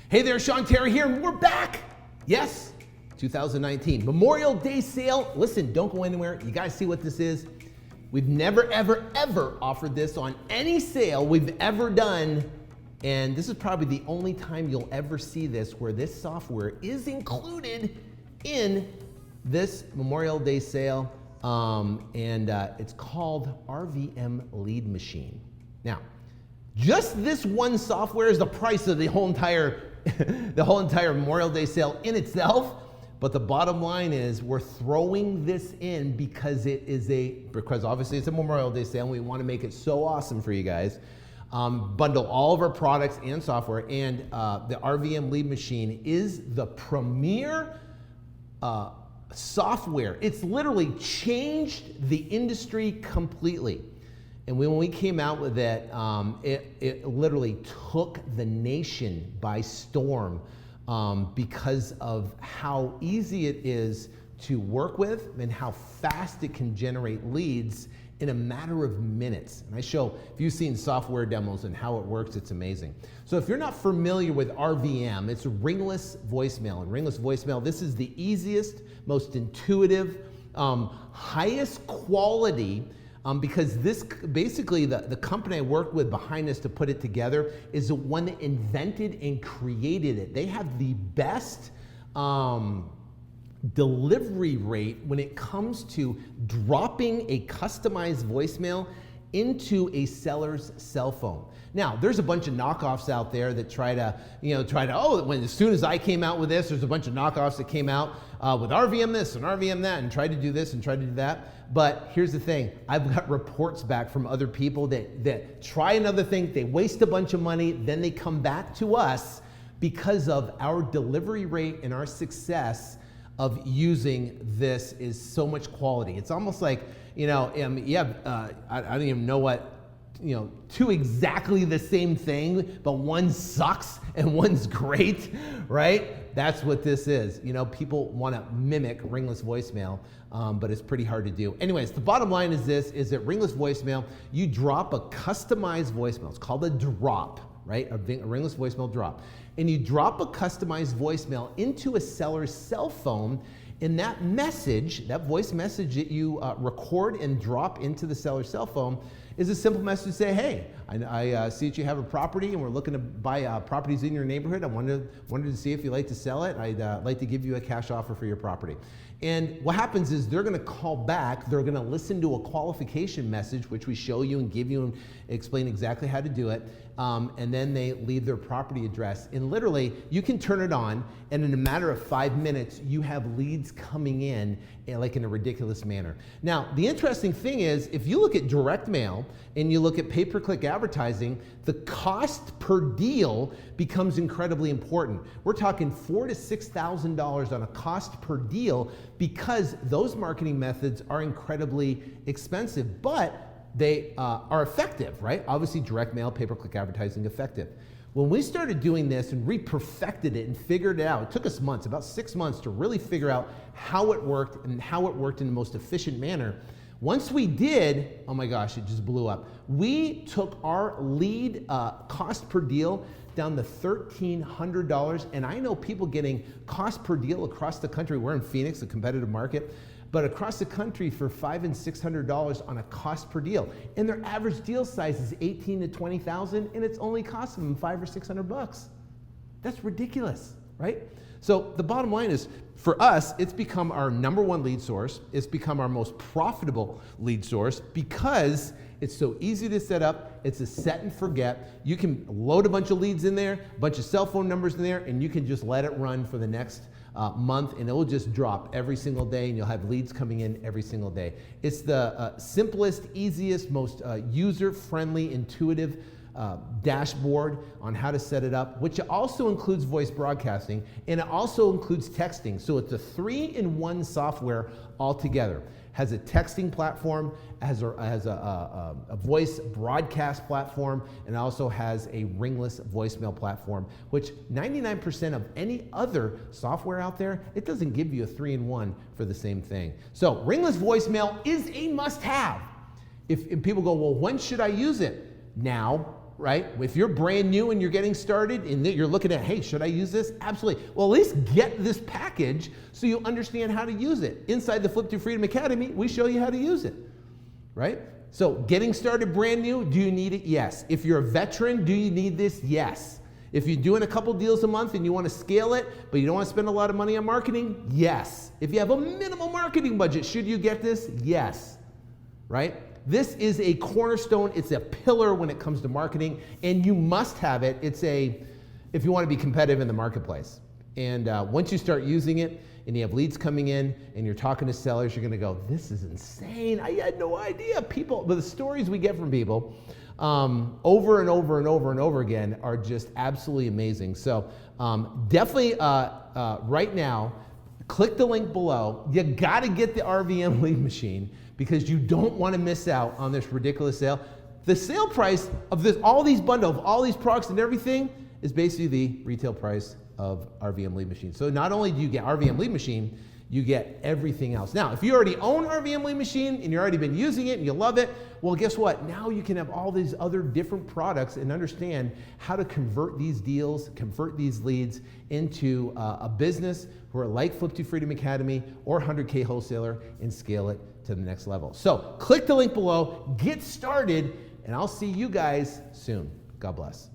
Hey there, Sean Terry here, and we're back. Yes, 2019 Memorial Day sale. Listen, don't go anywhere. You guys see what this is? We've never, ever, ever offered this on any sale we've ever done. And this is probably the only time you'll ever see this where this software is included in this Memorial Day sale. It's called RVM Lead Machine. Now, just this one software is the price of the whole entire Memorial Day sale in itself. But the bottom line is we're throwing this in because obviously it's a Memorial Day sale and we want to make it so awesome for you guys. Bundle all of our products and software, and the RVM Lead Machine is the premier software. It's literally changed the industry completely. And when we came out with it, it literally took the nation by storm because of how easy it is to work with and how fast it can generate leads in a matter of minutes. And if you've seen software demos and how it works, it's amazing. So if you're not familiar with RVM, it's ringless voicemail. And ringless voicemail, this is the easiest, most intuitive, highest quality, because this basically the company I worked with behind this to put it together is the one that invented and created it. They have the best delivery rate when it comes to dropping a customized voicemail into a seller's cell phone. Now, there's a bunch of knockoffs out there that try to, as soon as I came out with this, there's a bunch of knockoffs that came out with RVM this and RVM that and tried to do this and tried to do that. But here's the thing, I've got reports back from other people that try another thing, they waste a bunch of money, then they come back to us because of our delivery rate and our success of using this is so much quality. It's almost like, I don't even know what, two exactly the same thing, but one sucks and one's great, right? That's what this is. People want to mimic ringless voicemail, but it's pretty hard to do. Anyways, the bottom line is that ringless voicemail, you drop a customized voicemail. It's called a drop, right? A ringless voicemail drop. And you drop a customized voicemail into a seller's cell phone, and that message, that voice message that you record and drop into the seller's cell phone is a simple message to say, hey, I see that you have a property and we're looking to buy properties in your neighborhood. I wanted to see if you'd like to sell it. I'd like to give you a cash offer for your property. And what happens is they're gonna call back, they're gonna listen to a qualification message, which we show you and give you and explain exactly how to do it, and then they leave their property address. And literally, you can turn it on, and in a matter of 5 minutes, you have leads coming in like in a ridiculous manner. Now, the interesting thing is, if you look at direct mail and you look at pay-per-click advertising, the cost per deal becomes incredibly important. We're talking $4,000 to $6,000 on a cost per deal because those marketing methods are incredibly expensive, but they are effective, right? Obviously, direct mail, pay-per-click advertising, effective. When we started doing this and perfected it and figured it out, it took us months, about 6 months to really figure out how it worked and how it worked in the most efficient manner. Once we did, oh my gosh, it just blew up. We took our lead cost per deal down to $1,300, and I know people getting cost per deal across the country. We're in Phoenix, a competitive market, but across the country for $500 and $600 on a cost per deal. And their average deal size is $18,000 to $20,000, and it's only costing them $500 or $600. That's ridiculous, right? So the bottom line is, for us, it's become our number one lead source. It's become our most profitable lead source because it's so easy to set up. It's a set and forget. You can load a bunch of leads in there, a bunch of cell phone numbers in there, and you can just let it run for the next month, and it will just drop every single day, and you'll have leads coming in every single day. It's the simplest, easiest, most user-friendly, intuitive dashboard on how to set it up, which also includes voice broadcasting, and it also includes texting. So it's a 3-in-1 software altogether. Has a texting platform, has a voice broadcast platform, and also has a ringless voicemail platform, which 99% of any other software out there, it doesn't give you a 3-in-1 for the same thing. So ringless voicemail is a must-have. If people go, well, when should I use it? Now, right? If you're brand new and you're getting started and you're looking at, hey, should I use this? Absolutely. Well, at least get this package so you understand how to use it. Inside the Flip2Freedom Academy, we show you how to use it, right? So getting started brand new, do you need it? Yes. If you're a veteran, do you need this? Yes. If you're doing a couple deals a month and you want to scale it, but you don't want to spend a lot of money on marketing, yes. If you have a minimal marketing budget, should you get this? Yes, right? This is a cornerstone. It's a pillar when it comes to marketing, and you must have it. If you want to be competitive in the marketplace. And once you start using it and you have leads coming in and you're talking to sellers, you're going to go, this is insane. I had no idea. But the stories we get from people over and over and over and over again are just absolutely amazing. So definitely right now, click the link below. You got to get the RVM lead machine because you don't want to miss out on this ridiculous sale. The sale price of all these bundles, all these products and everything is basically the retail price of RVM lead machine. So not only do you get RVM lead machine, you get everything else. Now, if you already own RVM lead machine and you've already been using it and you love it, well, guess what? Now you can have all these other different products and understand how to convert these deals, convert these leads into a business who are like Flip2Freedom Academy or 100K wholesaler and scale it to the next level. So click the link below, get started, and I'll see you guys soon. God bless.